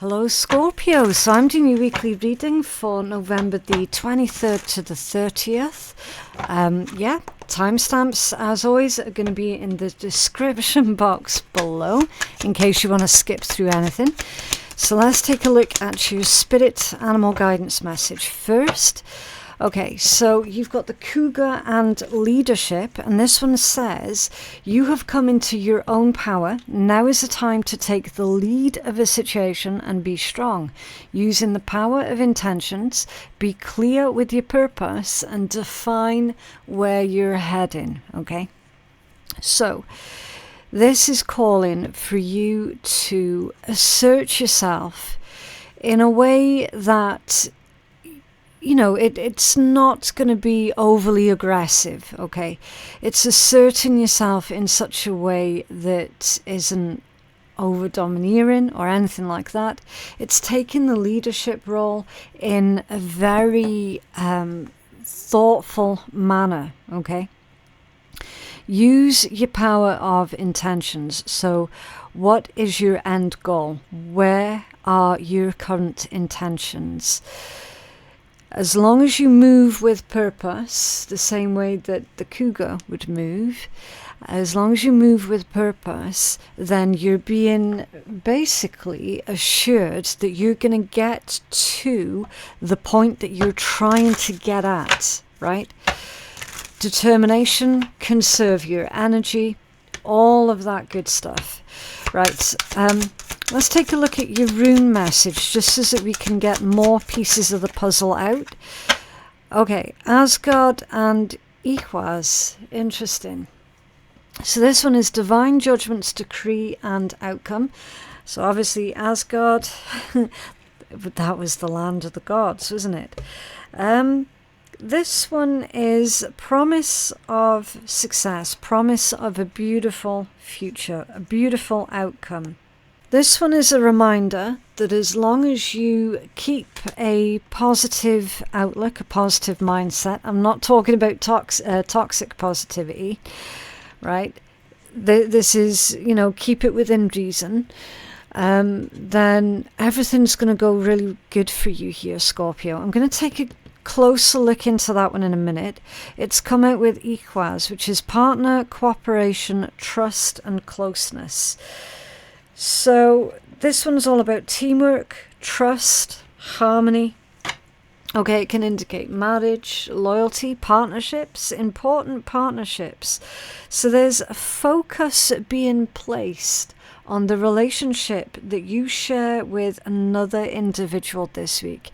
Hello Scorpio, so I'm doing your weekly reading for November the 23rd to the 30th. Yeah, timestamps as always are going to be in the description box below in case you want to skip through anything. So let's take a look at your spirit animal guidance message first. Okay, so you've got the cougar and leadership, and this one says, you have come into your own power. Now is the time to take the lead of a situation and be strong. Using the power of intentions, be clear with your purpose and define where you're heading, okay? So, this is calling for you to assert yourself in a way that you know, it's not going to be overly aggressive, okay? It's asserting yourself in such a way that isn't over-domineering or anything like that. It's taking the leadership role in a very thoughtful manner, okay? Use your power of intentions. So what is your end goal? Where are your current intentions? As long as you move with purpose, the same way that the cougar would move, as long as you move with purpose, then you're being basically assured that you're going to get to the point that you're trying to get at, right? Determination, conserve your energy, all of that good stuff. Right, let's take a look at your rune message, just so that we can get more pieces of the puzzle out. Okay, Asgard and THURS, interesting. So this one is Divine Judgment's Decree and Outcome. So obviously Asgard, that was the land of the gods, wasn't it? This one is promise of success, promise of a beautiful future, a beautiful outcome. This one is a reminder that as long as you keep a positive outlook, a positive mindset, I'm not talking about toxic positivity, right? This is, you know, keep it within reason. Then everything's going to go really good for you here, Scorpio. I'm going to take a closer look into that one in a minute. It's come out with THURS, which is partner, cooperation, trust and closeness. So this one's all about teamwork, trust, harmony. Okay, it can indicate marriage, loyalty, partnerships, important partnerships. So there's a focus being placed on the relationship that you share with another individual this week.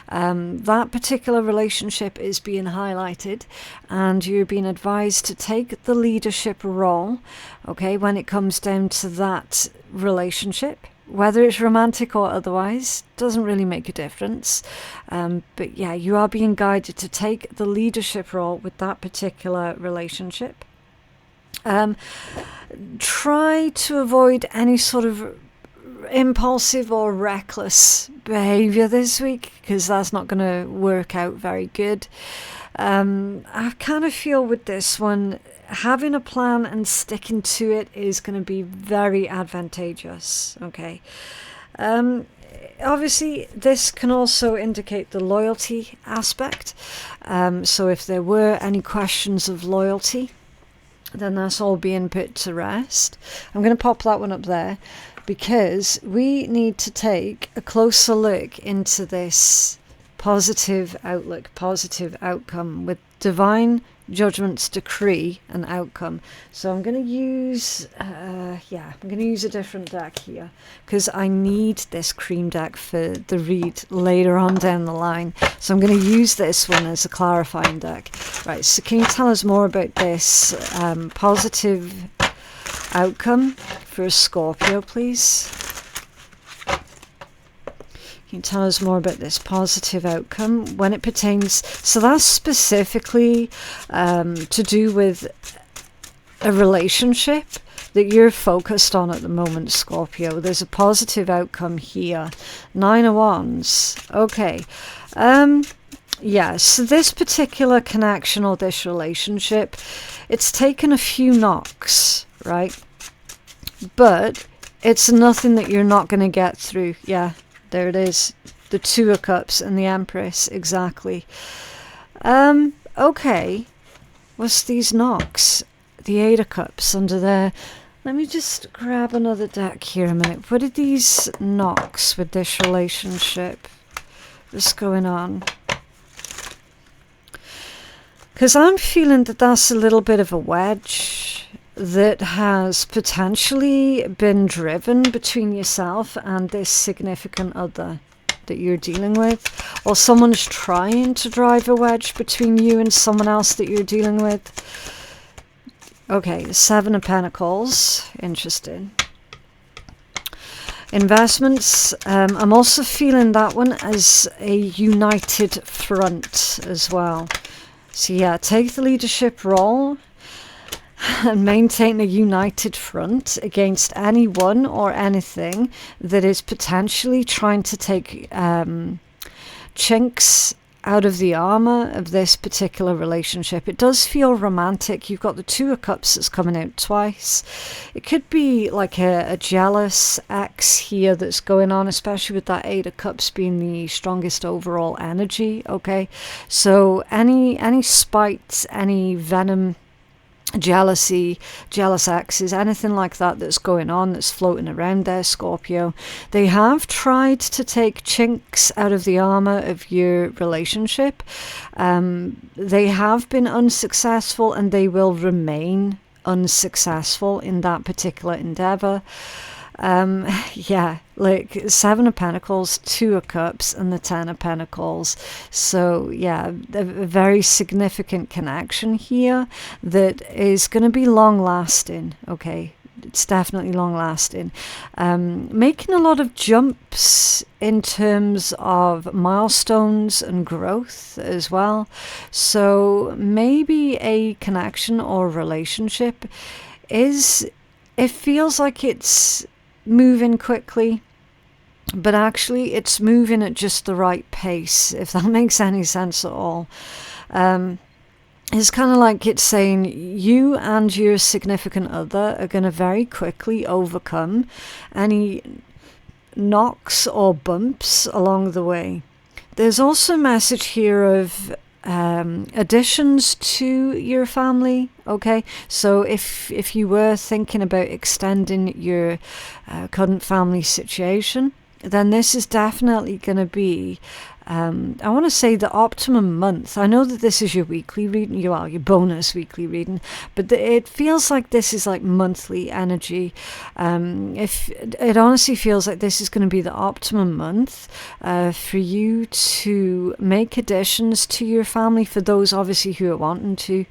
That particular relationship is being highlighted, and you're being advised to take the leadership role, okay, when it comes down to that relationship. Whether it's romantic or otherwise, doesn't really make a difference. But yeah, you are being guided to take the leadership role with that particular relationship. Try to avoid any sort of impulsive or reckless behavior this week, because that's not going to work out very good. I kind of feel with this one, having a plan and sticking to it is going to be very advantageous, okay? Obviously, this can also indicate the loyalty aspect. So if there were any questions of loyalty, then that's all being put to rest. I'm going to pop that one up there because we need to take a closer look into this positive outlook, positive outcome with Divine Judgment's Decree and Outcome. So I'm going to use, I'm going to use a different deck here because I need this cream deck for the read later on down the line. So I'm going to use this one as a clarifying deck. Right, so can you tell us more about this positive outcome for a Scorpio, please? Can you tell us more about this positive outcome when it pertains? So that's specifically to do with a relationship that you're focused on at the moment, Scorpio. There's a positive outcome here. 9 of Wands. Okay. Yeah, so this particular connection or this relationship, it's taken a few knocks, right? But it's nothing that you're not going to get through. Yeah. there it is. The Two of Cups and the Empress, exactly. Okay. What's these knocks? The Eight of Cups under there. Let me just grab another deck here a minute. What are these knocks with this relationship? What's going on? Because I'm feeling that that's a little bit of a wedge that has potentially been driven between yourself and this significant other that you're dealing with, or someone's trying to drive a wedge between you and someone else that you're dealing with. Okay, Seven of Pentacles, interesting. Investments, I'm also feeling that one as a united front as well. So yeah, take the leadership role and maintain a united front against anyone or anything that is potentially trying to take chinks out of the armor of this particular relationship. It does feel romantic. You've got the Two of Cups that's coming out twice. It could be like a jealous ex here that's going on, especially with that Eight of Cups being the strongest overall energy. Okay, so any spite, any venom, jealousy, jealous exes, anything like that that's going on, that's floating around there, Scorpio. They have tried to take chinks out of the armor of your relationship. They have been unsuccessful, and they will remain unsuccessful in that particular endeavor. Yeah, like Seven of Pentacles, Two of Cups, and the Ten of Pentacles. So yeah, a very significant connection here that is going to be long lasting. Okay, it's definitely long lasting. Making a lot of jumps in terms of milestones and growth as well. So maybe a connection or relationship is, it feels like it's moving quickly, but actually it's moving at just the right pace, if that makes any sense at all. It's kind of like it's saying you and your significant other are going to very quickly overcome any knocks or bumps along the way. There's also a message here of additions to your family. Okay, so if you were thinking about extending your current family situation, then this is definitely going to be I want to say the optimum month. I know that this is your weekly reading, your bonus weekly reading, but it feels like this is like monthly energy. If it honestly feels like this is going to be the optimum month for you to make additions to your family, for those obviously who are wanting to.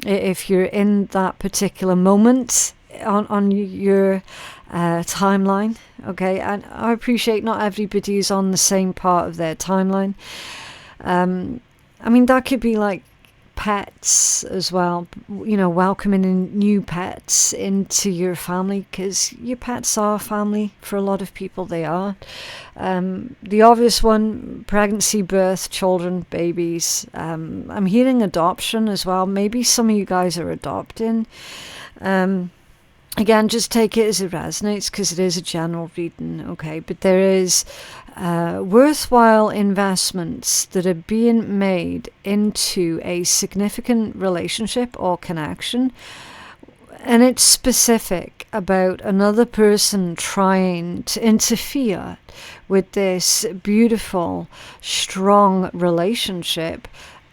If you're in that particular moment on your timeline, okay, and I appreciate not everybody is on the same part of their timeline. I mean, that could be like pets as well, you know, welcoming in new pets into your family, because your pets are family for a lot of people. They are the obvious one: pregnancy, birth, children, babies. I'm hearing adoption as well. Maybe some of you guys are adopting. Again, just take it as it resonates, because it is a general reading, okay? But there is worthwhile investments that are being made into a significant relationship or connection, and it's specific about another person trying to interfere with this beautiful, strong relationship,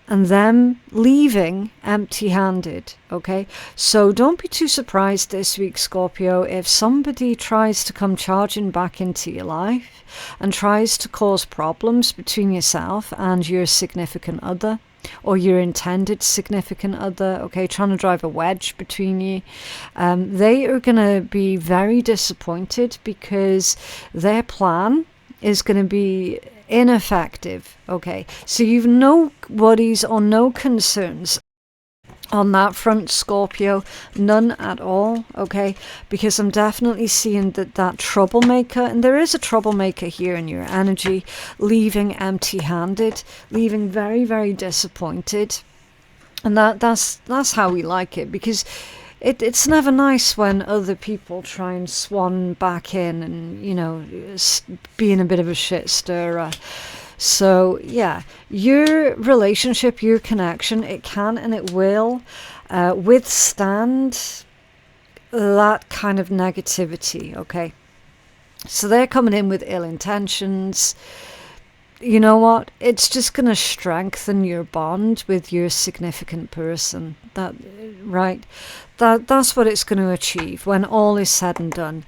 and them leaving empty-handed, okay? So don't be too surprised this week, Scorpio, if somebody tries to come charging back into your life and tries to cause problems between yourself and your significant other, or your intended significant other, okay, trying to drive a wedge between you. They are going to be very disappointed, because their plan is going to be ineffective, okay? So you've no worries or no concerns on that front, Scorpio, none at all, okay? Because I'm definitely seeing that troublemaker, and there is a troublemaker here in your energy, leaving empty-handed, leaving very, very disappointed. And that's how we like it, because it's never nice when other people try and swan back in and, you know, being a bit of a shit stirrer. So yeah, your relationship, your connection, it can and it will withstand that kind of negativity, okay? So they're coming in with ill intentions. You know what? It's just going to strengthen your bond with your significant person. That's what it's going to achieve when all is said and done.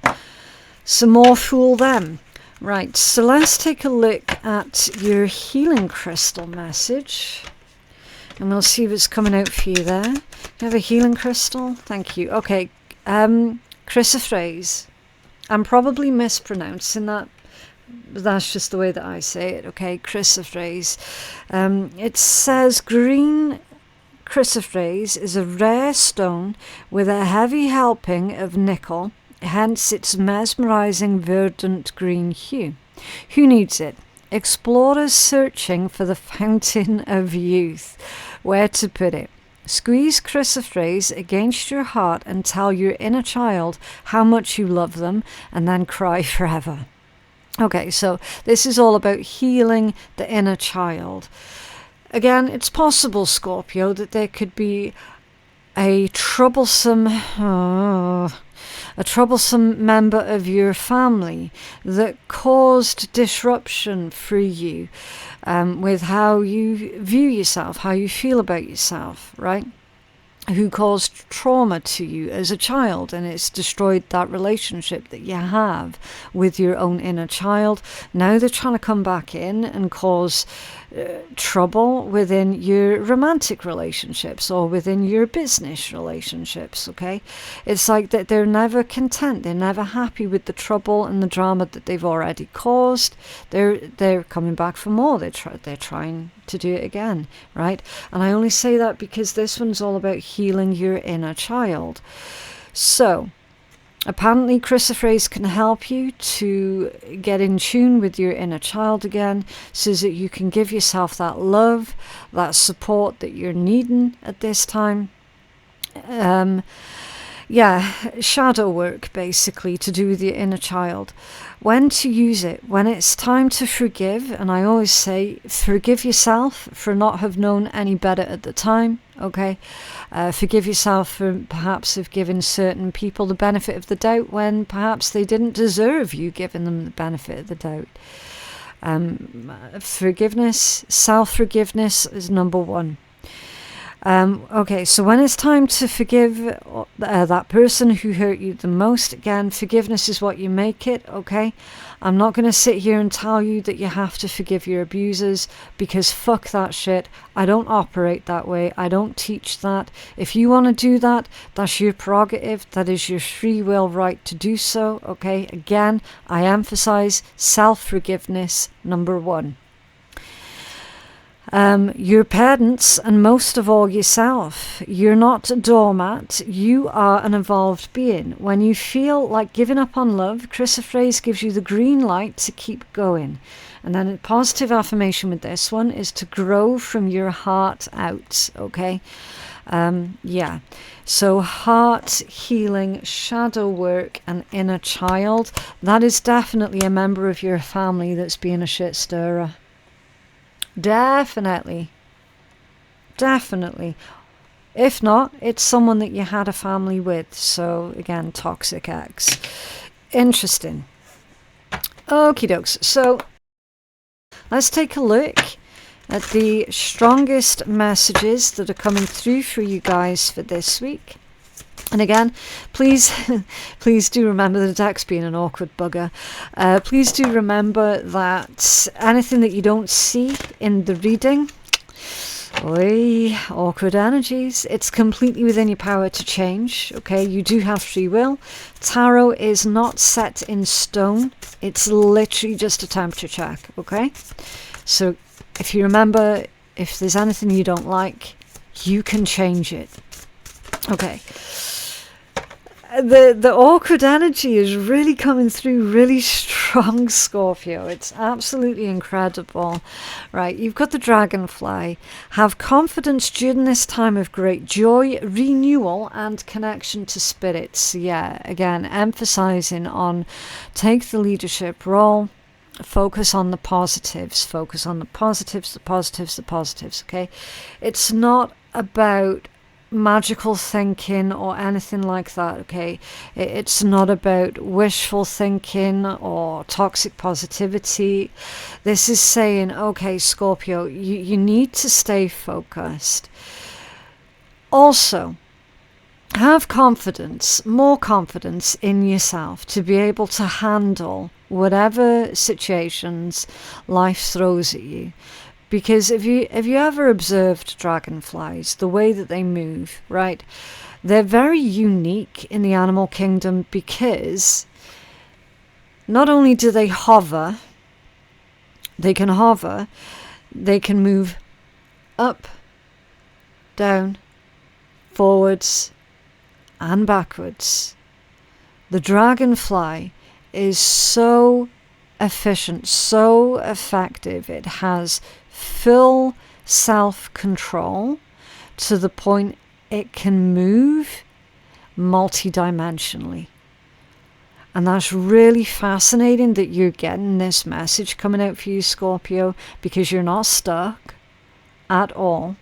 So more fool them. Right, so let's take a look at your healing crystal message. And we'll see if it's coming out for you there. You have a healing crystal? Thank you. Okay, chrysoprase. I'm probably mispronouncing that. But that's just the way that I say it, okay? Chrysoprase. It says green chrysoprase is a rare stone with a heavy helping of nickel, hence its mesmerizing verdant green hue. Who needs it? Explorers searching for the fountain of youth. Where to put it? Squeeze chrysoprase against your heart and tell your inner child how much you love them, and then cry forever. Okay, so this is all about healing the inner child. Again, it's possible, Scorpio, that there could be a troublesome member of your family that caused disruption for you with how you view yourself, how you feel about yourself, right? Who caused trauma to you as a child, and it's destroyed that relationship that you have with your own inner child. Now they're trying to come back in and cause trouble within your romantic relationships or within your business relationships, okay? It's like that they're never content, they're never happy with the trouble and the drama that they've already caused. They're coming back for more. They're trying to do it again, right? And I only say that because this one's all about healing your inner child. So apparently chrysoprase can help you to get in tune with your inner child again, so that you can give yourself that love, that support that you're needing at this time. Shadow work basically to do with your inner child. When to use it? When it's time to forgive, and I always say forgive yourself for not have known any better at the time, okay? Forgive yourself for perhaps have given certain people the benefit of the doubt when perhaps they didn't deserve you giving them the benefit of the doubt. Forgiveness, self-forgiveness is number one. Okay, so when it's time to forgive that person who hurt you the most, again, forgiveness is what you make it, okay? I'm not going to sit here and tell you that you have to forgive your abusers, because fuck that shit. I don't operate that way. I don't teach that. If you want to do that, that's your prerogative. That is your free will right to do so, okay? Again, I emphasize self-forgiveness, number one. Your parents, and most of all yourself. You're not a doormat, you are an evolved being. When you feel like giving up on love, chrysoprase gives you the green light to keep going. And then a positive affirmation with this one is to grow from your heart out, okay? So heart healing, shadow work, and inner child. That is definitely a member of your family that's being a shit stirrer. Definitely. If not, it's someone that you had a family with. So again, toxic ex. Interesting. Okie dokes. So let's take a look at the strongest messages that are coming through for you guys for this week. And again, please do remember the deck's being an awkward bugger. Please do remember that anything that you don't see in the reading, awkward energies, it's completely within your power to change, okay? You do have free will. Tarot is not set in stone. It's literally just a temperature check, okay? So if you remember, if there's anything you don't like, you can change it. Okay. The awkward energy is really coming through really strong. strong, Scorpio. It's absolutely incredible. Right, you've got the dragonfly. Have confidence during this time of great joy, renewal, and connection to spirits. Yeah, again, emphasizing on take the leadership role. Focus on the positives. Focus on the positives, the positives, the positives, okay? It's not about magical thinking or anything like that, okay? It's not about wishful thinking or toxic positivity. This is saying, okay, Scorpio, you need to stay focused. Also, have confidence, more confidence in yourself to be able to handle whatever situations life throws at you. Because if you ever observed dragonflies, the way that they move, right, they're very unique in the animal kingdom because not only do they hover, they can move up, down, forwards, and backwards. The dragonfly is so efficient, so effective. It has full self-control to the point it can move multidimensionally. And that's really fascinating that you're getting this message coming out for you, Scorpio, because you're not stuck at all.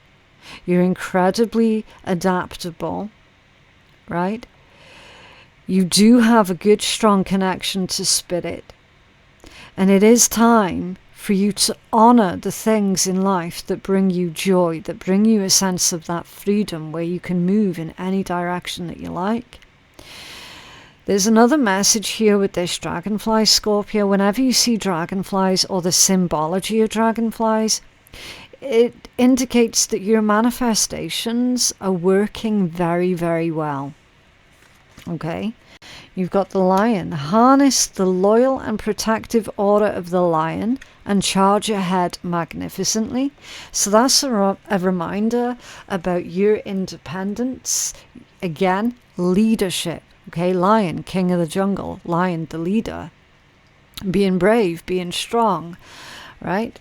You're incredibly adaptable, right? You do have a good, strong connection to spirit. And it is time for you to honor the things in life that bring you joy, that bring you a sense of that freedom where you can move in any direction that you like. There's another message here with this dragonfly, Scorpio. Whenever you see dragonflies or the symbology of dragonflies, it indicates that your manifestations are working very, very well. Okay? You've got the lion. Harness the loyal and protective aura of the lion and charge ahead magnificently. So that's a reminder about your independence. Again, leadership. Okay, lion, king of the jungle. Lion, the leader. Being brave, being strong, right?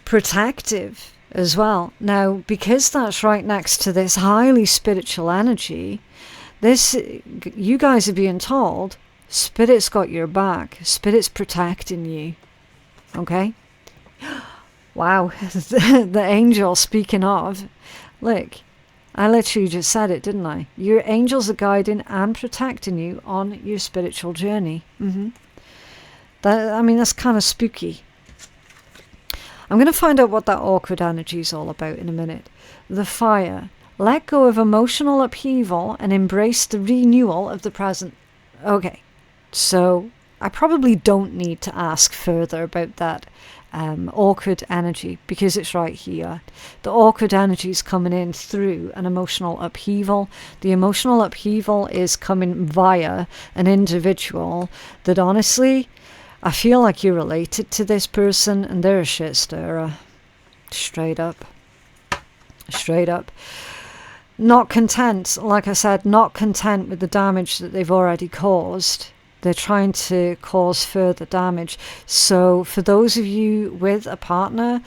Protective as well. Now, because that's right next to this highly spiritual energy, you guys are being told, Spirit's got your back. Spirit's protecting you. Okay? Wow. The angel, speaking of, look, I literally just said it, didn't I? Your angels are guiding and protecting you on your spiritual journey. That's kind of spooky. I'm going to find out what that awkward energy is all about in a minute. The fire. Let go of emotional upheaval and embrace the renewal of the present. Okay, so I probably don't need to ask further about that awkward energy because it's right here. The awkward energy is coming in through an emotional upheaval. The emotional upheaval is coming via an individual that honestly, I feel like you're related to this person and they're a shit stirrer. Straight up. Straight up. Not content, like I said, not content with the damage that they've already caused. They're trying to cause further damage. So for those of you with a partner,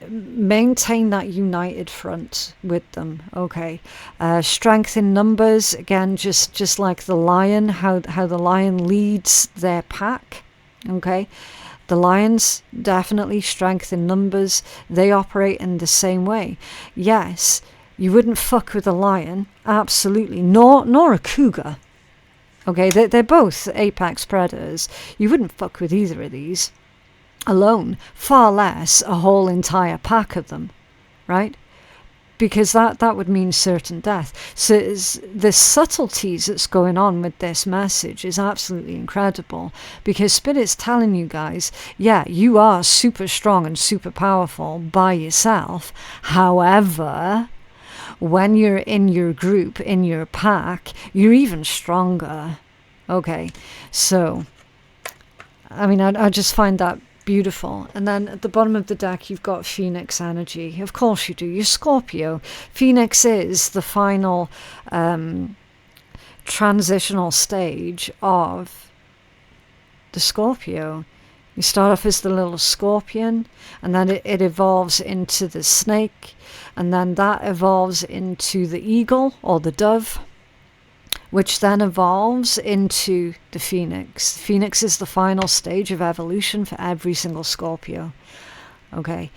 maintain that united front with them, okay? Strength in numbers, again, just like the lion, how the lion leads their pack, okay? The lions, definitely strength in numbers. They operate in the same way. Yes, you wouldn't fuck with a lion, absolutely, nor a cougar. Okay, they're both apex predators. You wouldn't fuck with either of these alone, far less a whole entire pack of them, right? Because that would mean certain death. So the subtleties that's going on with this message is absolutely incredible, because Spirit's telling you guys, yeah, you are super strong and super powerful by yourself. However, when you're in your group, in your pack, you're even stronger. Okay, so, I just find that beautiful. And then at the bottom of the deck, you've got Phoenix energy. Of course you do. You're Scorpio. Phoenix is the final transitional stage of the Scorpio. You start off as the little scorpion, and then it evolves into the snake, and then that evolves into the eagle or the dove, which then evolves into the phoenix. Phoenix is the final stage of evolution for every single Scorpio. Okay,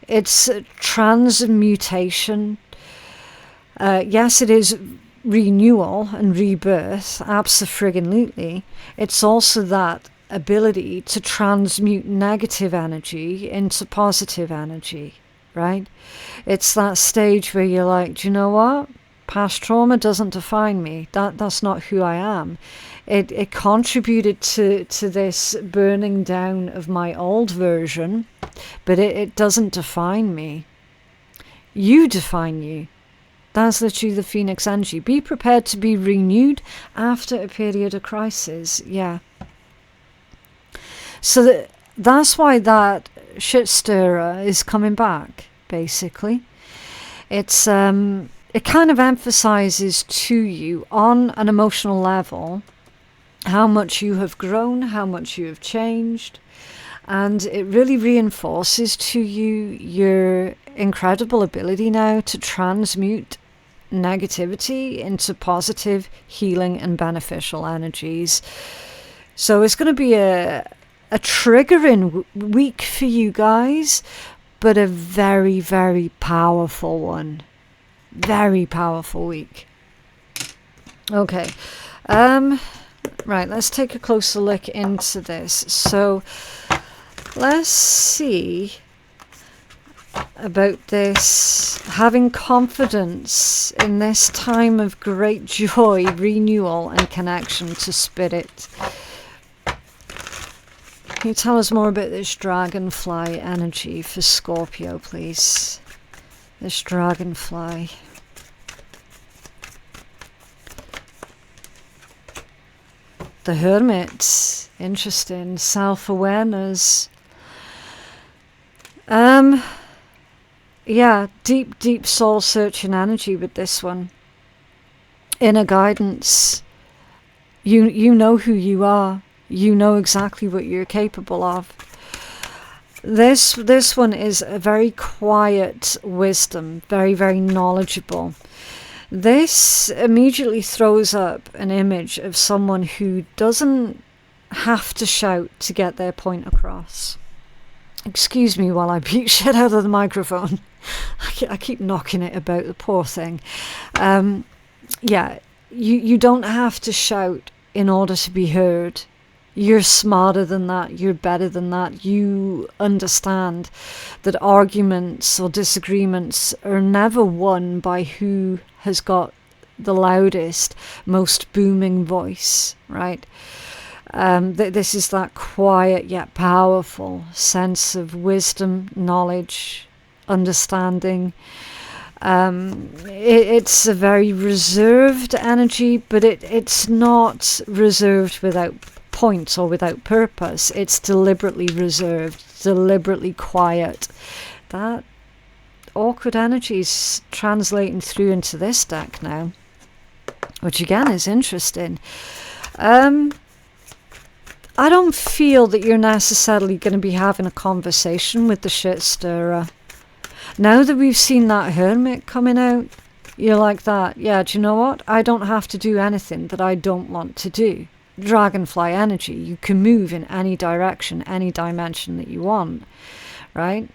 it's transmutation. Yes, it is renewal and rebirth, abso-friggin-lutely. It's also that ability to transmute negative energy into positive energy, right? It's that stage where you're like, do you know what? Past trauma doesn't define me. That's not who I am. It contributed to this burning down of my old version, but it doesn't define me. You define you. That's literally the Phoenix energy. Be prepared to be renewed after a period of crisis. Yeah. So that's why that shit stirrer is coming back, basically. It's it kind of emphasizes to you on an emotional level how much you have grown, how much you have changed, and it really reinforces to you your incredible ability now to transmute negativity into positive, healing and beneficial energies. So it's going to be a triggering week for you guys, but a very, very powerful one. Very powerful week. Okay. Right, let's take a closer look into this. So let's see about this having confidence in this time of great joy, renewal and connection to spirit. Can you tell us more about this dragonfly energy for Scorpio, please? This dragonfly. The Hermit. Interesting. Self-awareness. Yeah, deep soul-searching energy with this one. Inner guidance. You know who you are. You know exactly what you're capable of. This one is a very quiet wisdom, very, very knowledgeable. This immediately throws up an image of someone who doesn't have to shout to get their point across. Excuse me while I beat shit out of the microphone. I keep knocking it about, the poor thing. Yeah, you don't have to shout in order to be heard. You're smarter than that. You're better than that. You understand that arguments or disagreements are never won by who has got the loudest, most booming voice, right? This is that quiet yet powerful sense of wisdom, knowledge, understanding. It's a very reserved energy, but it's not reserved without point or without purpose. It's deliberately reserved, deliberately quiet. That awkward energy is translating through into this deck now, which again is interesting. I don't feel that you're necessarily going to be having a conversation with the shit stirrer. Now that we've seen that Hermit coming out, you're like that, yeah, do you know what? I don't have to do anything that I don't want to do. Dragonfly energy, you can move in any direction, any dimension that you want, right?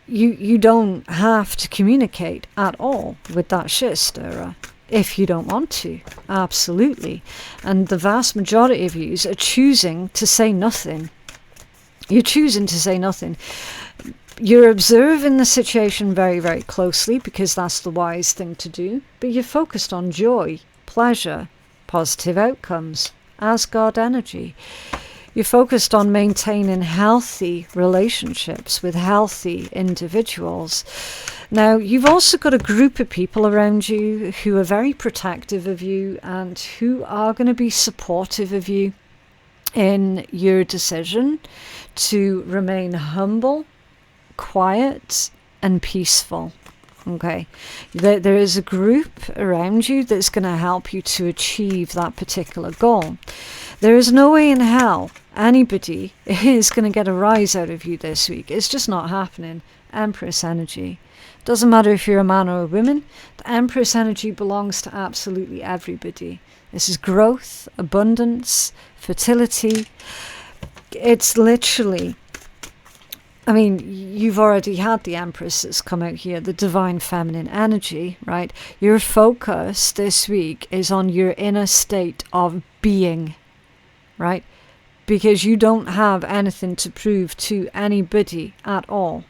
You don't have to communicate at all with that shit stirrer if you don't want to. Absolutely. And the vast majority of you are choosing to say nothing. You're choosing to say nothing. You're observing the situation very, very closely because that's the wise thing to do, but you're focused on joy, pleasure, positive outcomes, Asgard energy. You're focused on maintaining healthy relationships with healthy individuals. Now, you've also got a group of people around you who are very protective of you and who are going to be supportive of you in your decision to remain humble, quiet, and peaceful. Okay, there is a group around you that's going to help you to achieve that particular goal. There is no way in hell anybody is going to get a rise out of you this week. It's just not happening. Empress energy. Doesn't matter if you're a man or a woman. The Empress energy belongs to absolutely everybody. This is growth, abundance, fertility. It's literally, I mean, you've already had the Empress that's come out here, the divine feminine energy, right? Your focus this week is on your inner state of being, right? Because you don't have anything to prove to anybody at all.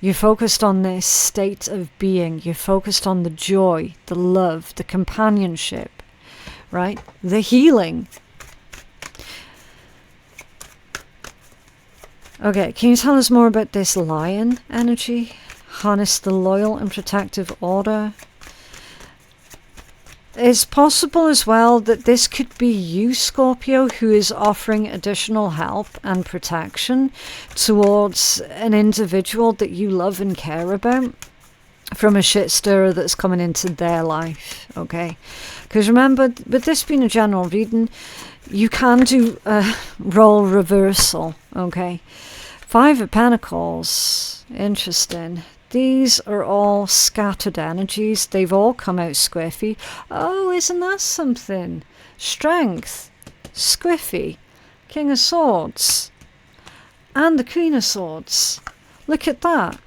You're focused on this state of being. You're focused on the joy, the love, the companionship, right? The healing. Okay, can you tell us more about this lion energy? Harness the loyal and protective order. It's possible as well that this could be you, Scorpio, who is offering additional help and protection towards an individual that you love and care about from a shit stirrer that's coming into their life, okay? Because remember, with this being a general reading, you can do a role reversal, okay? Five of Pentacles, interesting. These are all scattered energies. They've all come out squiffy. Oh, isn't that something? Strength, squiffy, King of Swords, and the Queen of Swords. Look at that.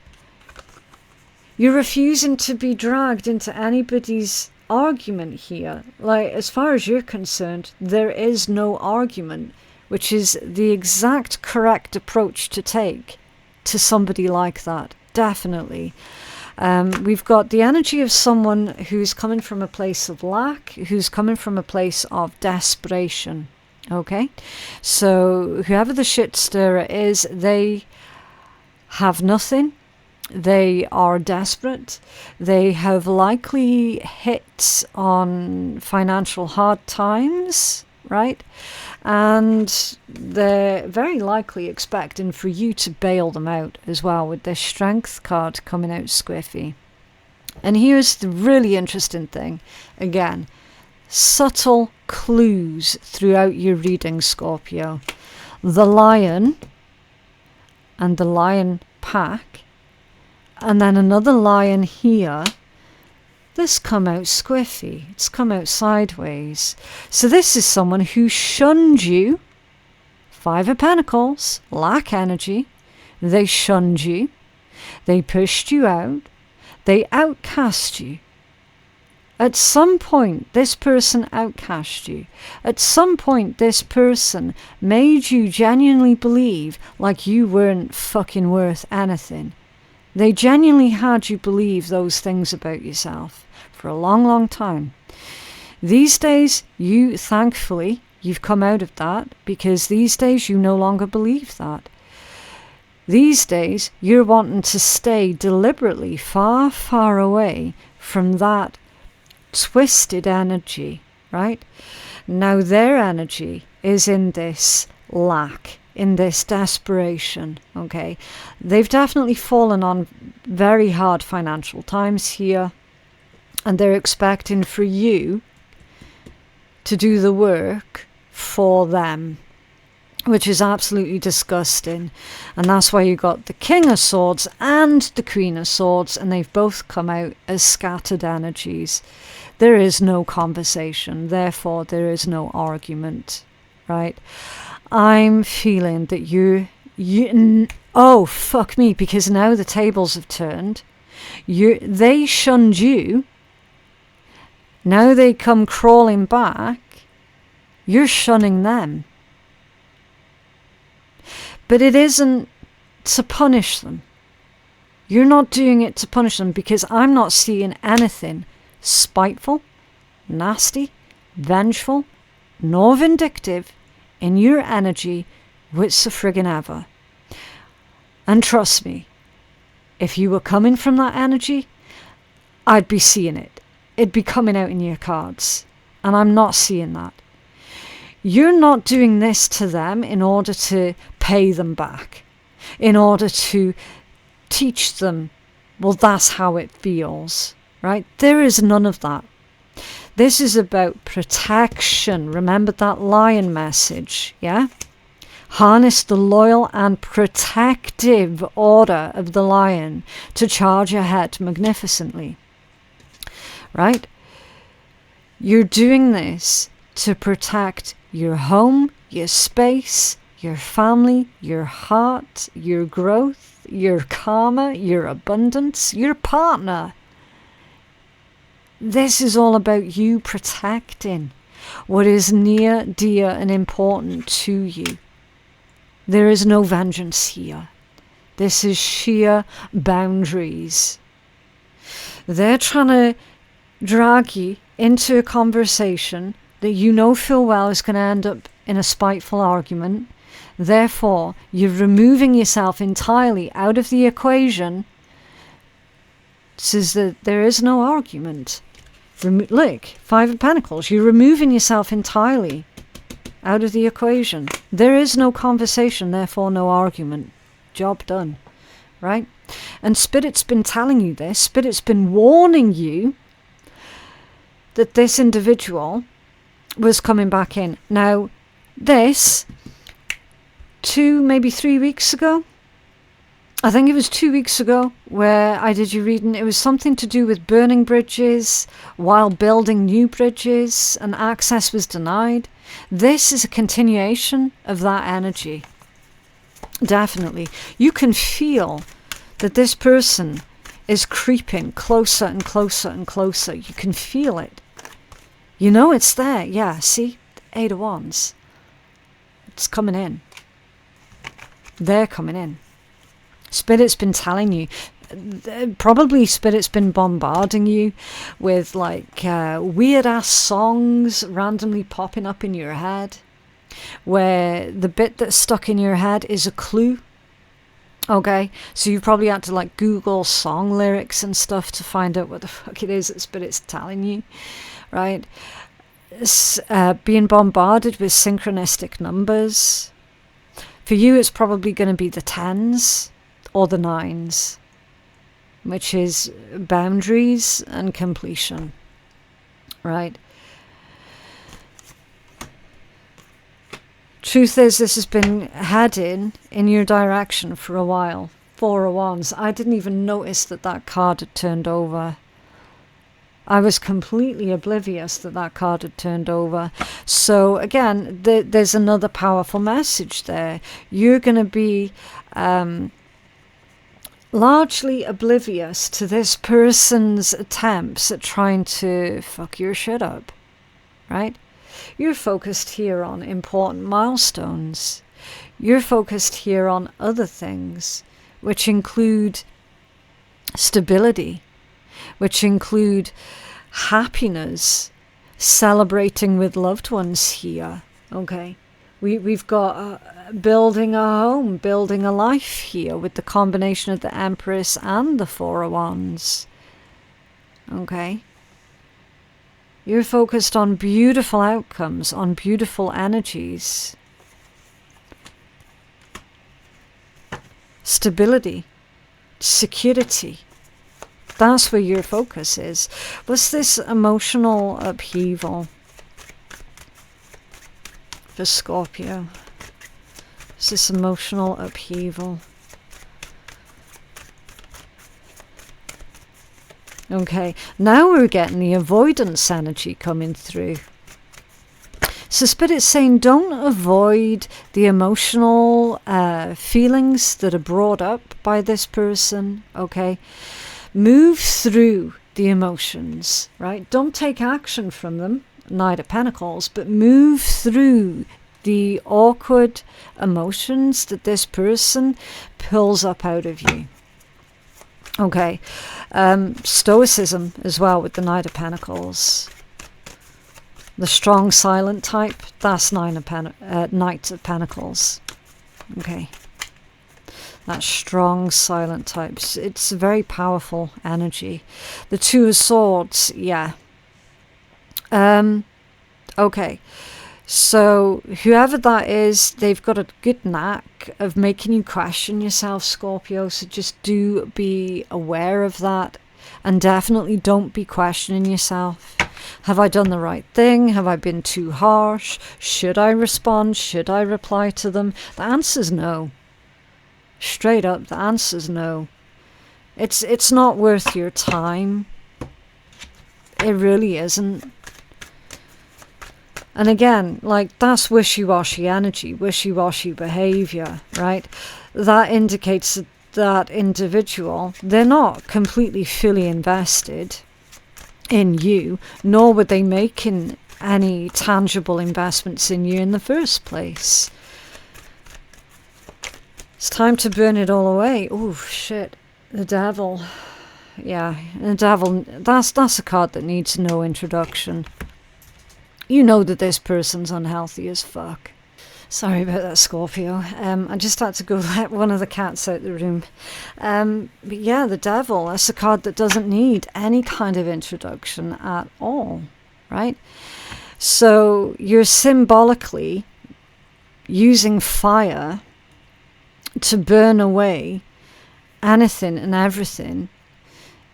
You're refusing to be dragged into anybody's argument here. Like, as far as you're concerned, there is no argument, which is the exact correct approach to take to somebody like that. Definitely. We've got the energy of someone who's coming from a place of lack, who's coming from a place of desperation. Okay? So whoever the shit stirrer is, they have nothing. They are desperate. They have likely hit on financial hard times, right? And they're very likely expecting for you to bail them out as well, with this strength card coming out squiffy. And here's the really interesting thing. Again, subtle clues throughout your reading, Scorpio. The lion and the lion pack, and then another lion here. This come out squiffy. It's come out sideways. So this is someone who shunned you. Five of Pentacles, lack energy. They shunned you. They pushed you out. They outcast you. At some point, this person outcast you. At some point, this person made you genuinely believe like you weren't fucking worth anything. They genuinely had you believe those things about yourself for a long, long time. These days, thankfully, you've come out of that, because these days you no longer believe that. These days, you're wanting to stay deliberately far, far away from that twisted energy, right? Now their energy is in this lack, in this desperation, okay? They've definitely fallen on very hard financial times here, and they're expecting for you to do the work for them, which is absolutely disgusting. And that's why you got the King of Swords and the Queen of Swords, and they've both come out as scattered energies. There is no conversation, therefore there is no argument, right? I'm feeling that oh, fuck me, because now the tables have turned. They shunned you. Now they come crawling back. You're shunning them. But it isn't to punish them. You're not doing it to punish them, because I'm not seeing anything spiteful, nasty, vengeful, nor vindictive in your energy whatsoever. And trust me, if you were coming from that energy, I'd be seeing it. It'd be coming out in your cards. And I'm not seeing that. You're not doing this to them in order to pay them back, in order to teach them, well, that's how it feels, right? There is none of that. This is about protection. Remember that lion message, yeah? Harness the loyal and protective order of the lion to charge ahead magnificently. Right? You're doing this to protect your home, your space, your family, your heart, your growth, your karma, your abundance, your partner. This is all about you protecting what is near, dear, and important to you. There is no vengeance here. This is sheer boundaries. They're trying to drag you into a conversation that you know full well is going to end up in a spiteful argument. Therefore, you're removing yourself entirely out of the equation. Says that there is no argument. Look, Five of Pentacles. You're removing yourself entirely out of the equation. There is no conversation, therefore no argument. Job done. Right? And Spirit's been telling you this. Spirit's been warning you that this individual was coming back in. Now, this, 2, maybe 3 weeks ago, I think it was 2 weeks ago where I did your reading. It was something to do with burning bridges while building new bridges, and access was denied. This is a continuation of that energy. Definitely. You can feel that this person is creeping closer and closer and closer. You can feel it. You know it's there. Yeah, see? 8 of Wands. It's coming in. They're coming in. Spirit's been telling you. Probably Spirit's been bombarding you with like weird ass songs randomly popping up in your head, where the bit that's stuck in your head is a clue. Okay, so you probably had to like Google song lyrics and stuff to find out what the fuck it is that Spirit's telling you, right? Being bombarded with synchronistic numbers. For you, it's probably going to be the 10s or the 9s, which is boundaries and completion, right? Truth is, this has been heading in your direction for a while. 4 of Wands. I didn't even notice that that card had turned over. I was completely oblivious that that card had turned over. So again, there's another powerful message there. You're going to be largely oblivious to this person's attempts at trying to fuck your shit up, right? You're focused here on important milestones. You're focused here on other things, which include stability, which include happiness, celebrating with loved ones here, okay? We've got building a home, building a life here with the combination of the Empress and the 4 of Wands, okay? You're focused on beautiful outcomes, on beautiful energies. Stability, security. That's where your focus is. What's this emotional upheaval for Scorpio? What's this emotional upheaval? Okay, now we're getting the avoidance energy coming through. So Spirit's saying don't avoid the emotional feelings that are brought up by this person, okay? Move through the emotions, right? Don't take action from them, Knight of Pentacles, but move through the awkward emotions that this person pulls up out of you. Okay, Stoicism as well with the Knight of Pentacles. The strong, silent type, that's Knight of Pentacles. Okay, that strong, silent type. It's a very powerful energy. The 2 of Swords, yeah. Okay, so whoever that is, they've got a good knack of making you question yourself, Scorpio, so just do be aware of that, and definitely don't be questioning yourself. Have I done the right thing? Have I been too harsh? Should I respond? Should I reply to them? The answer's no. Straight up, the answer's no. It's not worth your time. It really isn't. And again, like, that's wishy-washy energy, wishy-washy behavior, right? That indicates that that individual, they're not completely fully invested in you, nor were they making any tangible investments in you in the first place. It's time to burn it all away. Oh, shit. The Devil. Yeah, the Devil, that's a card that needs no introduction. You know that this person's unhealthy as fuck. Sorry about that, Scorpio. I just had to go let one of the cats out the room. But yeah, the Devil, that's a card that doesn't need any kind of introduction at all, right? So you're symbolically using fire to burn away anything and everything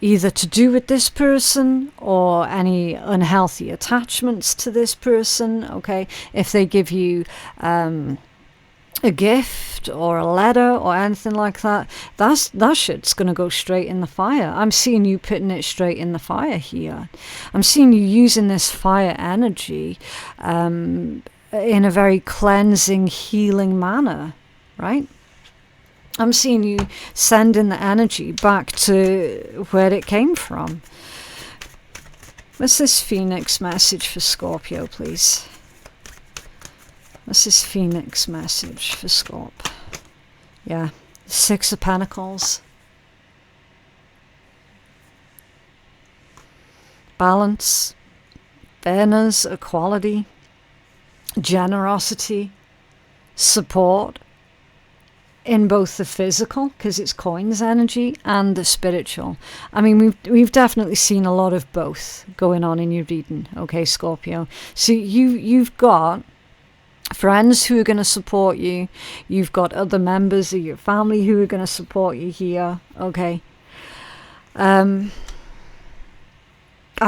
either to do with this person or any unhealthy attachments to this person, okay? If they give you a gift or a letter or anything like that, that shit's going to go straight in the fire. I'm seeing you putting it straight in the fire here. I'm seeing you using this fire energy in a very cleansing, healing manner, right? I'm seeing you sending the energy back to where it came from. What's this Phoenix message for Scorpio, please? What's this Phoenix message for Scorp? Yeah, Six of Pentacles. Balance, fairness, equality, generosity, support, in both the physical, because it's coins energy, and the spiritual. I mean, we've definitely seen a lot of both going on in your reading, okay, Scorpio? So you've got friends who are going to support you. You've got other members of your family who are going to support you here, okay? I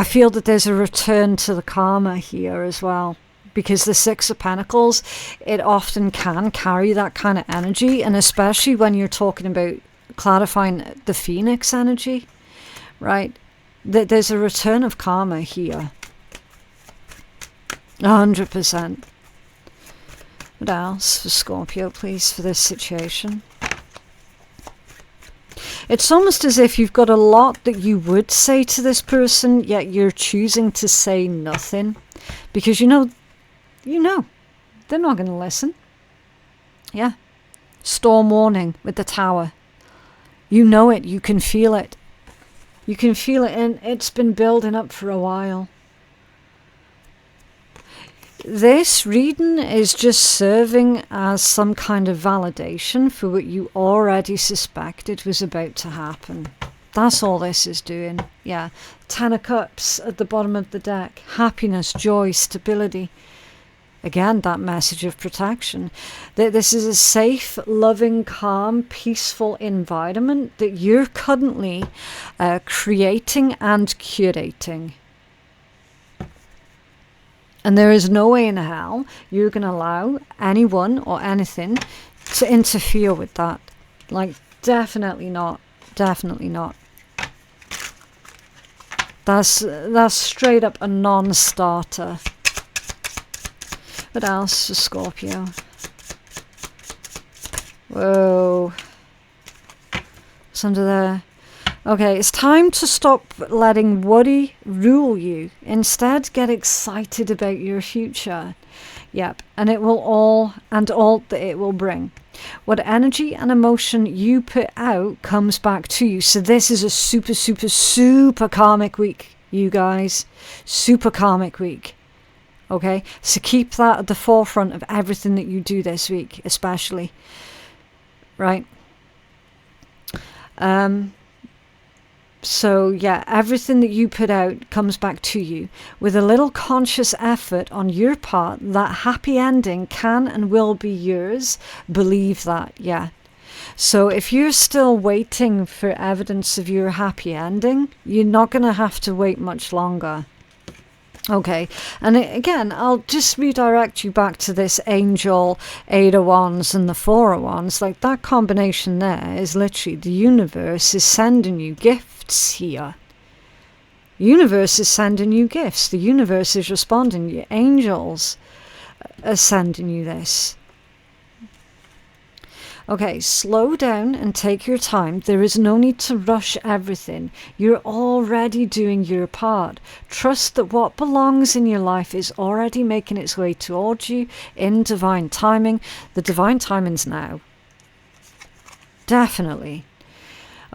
feel that there's a return to the karma here as well. Because the Six of Pentacles, it often can carry that kind of energy. And especially when you're talking about clarifying the Phoenix energy, right? There's a return of karma here. 100%. What else for Scorpio, please, for this situation? It's almost as if you've got a lot that you would say to this person, yet you're choosing to say nothing. Because you know, they're not going to listen. Yeah. Storm warning with the Tower. You know it. You can feel it. You can feel it, and it's been building up for a while. This reading is just serving as some kind of validation for what you already suspected was about to happen. That's all this is doing. Yeah. Ten of Cups at the bottom of the deck. Happiness, joy, stability. Again, that message of protection. This is a safe, loving, calm, peaceful environment that you're currently creating and curating. And there is no way in hell you're going to allow anyone or anything to interfere with that. Like, definitely not. Definitely not. That's straight up a non-starter. What else for Scorpio? Whoa. What's under there? Okay, it's time to stop letting worry rule you. Instead, get excited about your future. Yep, and it will all that it will bring. What energy and emotion you put out comes back to you. So this is a super, super, super karmic week, you guys. Super karmic week. Okay, so keep that at the forefront of everything that you do this week, especially. Right? So yeah, everything that you put out comes back to you. With a little conscious effort on your part, that happy ending can and will be yours. Believe that, yeah. So if you're still waiting for evidence of your happy ending, you're not going to have to wait much longer. Okay, and again, I'll just redirect you back to this angel, 8 of Wands and the 4 of Wands. Like, that combination there is literally the universe is sending you gifts here. Universe is sending you gifts. The universe is responding. Your angels are sending you this. Okay, slow down and take your time. There is no need to rush everything. You're already doing your part. Trust that what belongs in your life is already making its way towards you in divine timing. The divine timing's now. Definitely.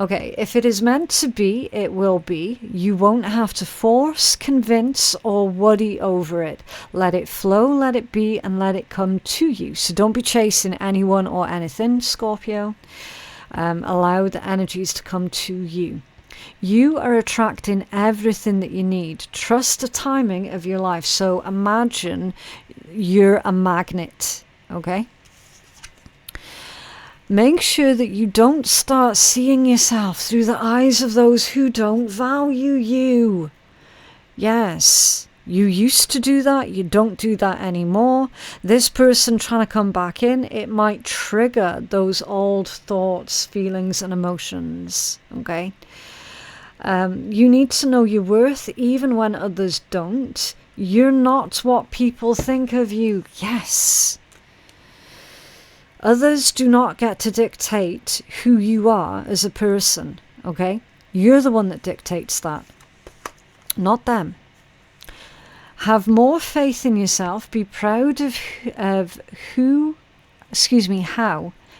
Okay, if it is meant to be, it will be. You won't have to force, convince, or worry over it. Let it flow, let it be, and let it come to you. So don't be chasing anyone or anything, Scorpio. Allow the energies to come to you. You are attracting everything that you need. Trust the timing of your life. So imagine you're a magnet, okay? Make sure that you don't start seeing yourself through the eyes of those who don't value you. Yes, you used to do that. You don't do that anymore. This person trying to come back in, it might trigger those old thoughts, feelings, and emotions. Okay? You need to know your worth even when others don't. You're not what people think of you. Yes. Others do not get to dictate who you are as a person, okay? You're the one that dictates that, not them. Have more faith in yourself. Be proud of how.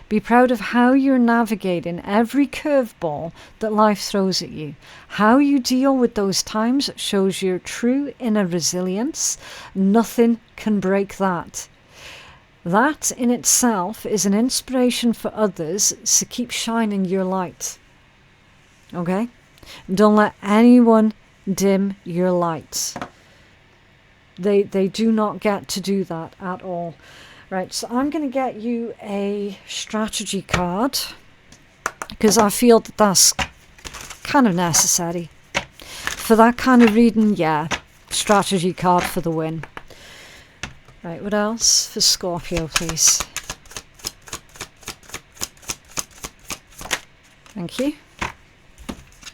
Be proud of how you're navigating every curveball that life throws at you. How you deal with those times shows your true inner resilience. Nothing can break that. That in itself is an inspiration for others, so keep shining your light. Okay? Don't let anyone dim your light. They do not get to do that at all. Right, so I'm going to get you a strategy card because I feel that that's kind of necessary. For that kind of reading, yeah, strategy card for the win. Right, what else for Scorpio, please? Thank you.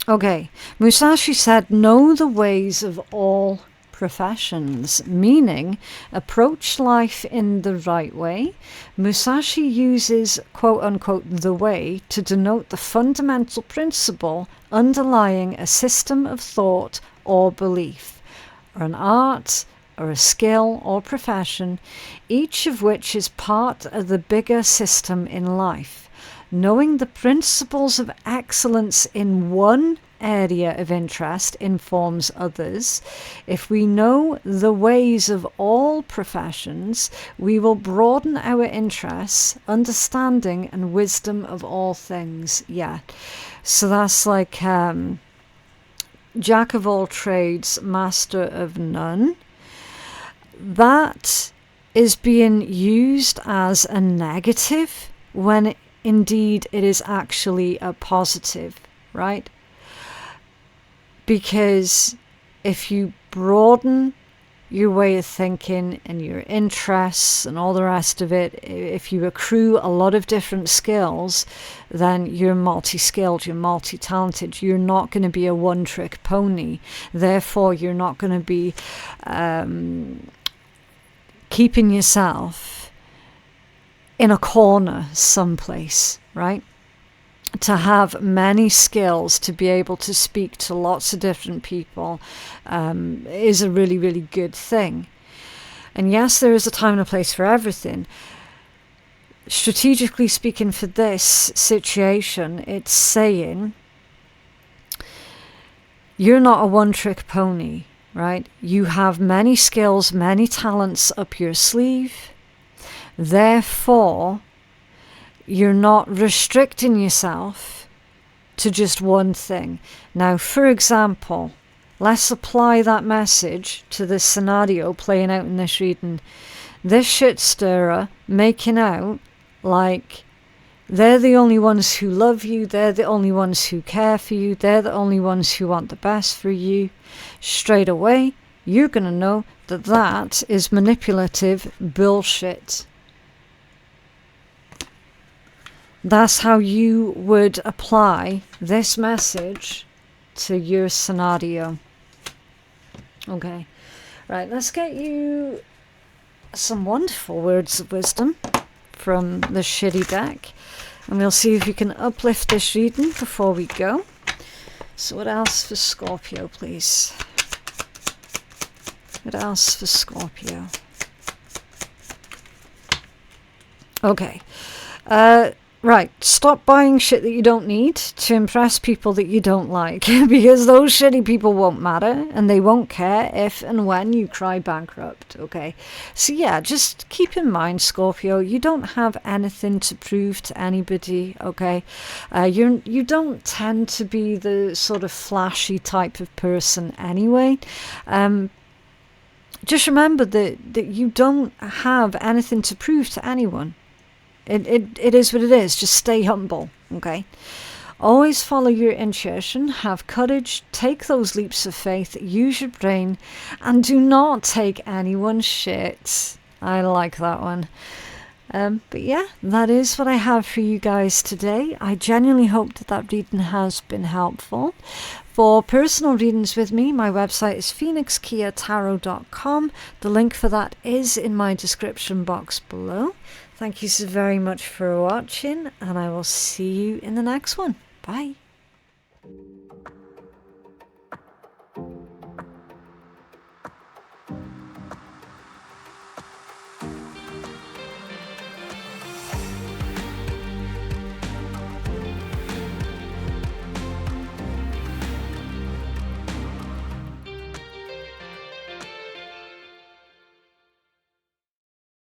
Okay, Musashi said, know the ways of all professions, meaning approach life in the right way. Musashi uses quote-unquote the way to denote the fundamental principle underlying a system of thought or belief, or an art, or a skill or profession, each of which is part of the bigger system in life. Knowing the principles of excellence in one area of interest informs others. If we know the ways of all professions, we will broaden our interests, understanding and wisdom of all things. Yeah, so that's like jack of all trades, master of none. That is being used as a negative when indeed it is actually a positive, right? Because if you broaden your way of thinking and your interests and all the rest of it, if you accrue a lot of different skills, then you're multi-skilled, you're multi-talented. You're not going to be a one-trick pony. Therefore, you're not going to be keeping yourself in a corner someplace, right? To have many skills, to be able to speak to lots of different people is a really, really good thing. And yes, there is a time and a place for everything. Strategically speaking, for this situation, it's saying you're not a one-trick pony, right? You have many skills, many talents up your sleeve. Therefore, you're not restricting yourself to just one thing. Now, for example, let's apply that message to this scenario playing out in this reading. This shit stirrer making out like they're the only ones who love you, they're the only ones who care for you, they're the only ones who want the best for you. Straight away, you're going to know that that is manipulative bullshit. That's how you would apply this message to your scenario. Okay, right, let's get you some wonderful words of wisdom from the shitty deck. And we'll see if you can uplift this reading before we go. So what else for Scorpio, please? What else for Scorpio? Okay. Right, stop buying shit that you don't need to impress people that you don't like, because those shitty people won't matter and they won't care if and when you cry bankrupt, okay? So yeah, just keep in mind, Scorpio, you don't have anything to prove to anybody, okay? You don't tend to be the sort of flashy type of person anyway. Just remember that you don't have anything to prove to anyone. It is what it is. Just stay humble, okay? Always follow your intuition, have courage, take those leaps of faith, use your brain, and do not take anyone's shit. I like that one. But yeah, that is what I have for you guys today. I genuinely hope that reading has been helpful. For personal readings with me, my website is phoenixkeiatarot.com. The link for that is in my description box below. Thank you so very much for watching, and I will see you in the next one. Bye.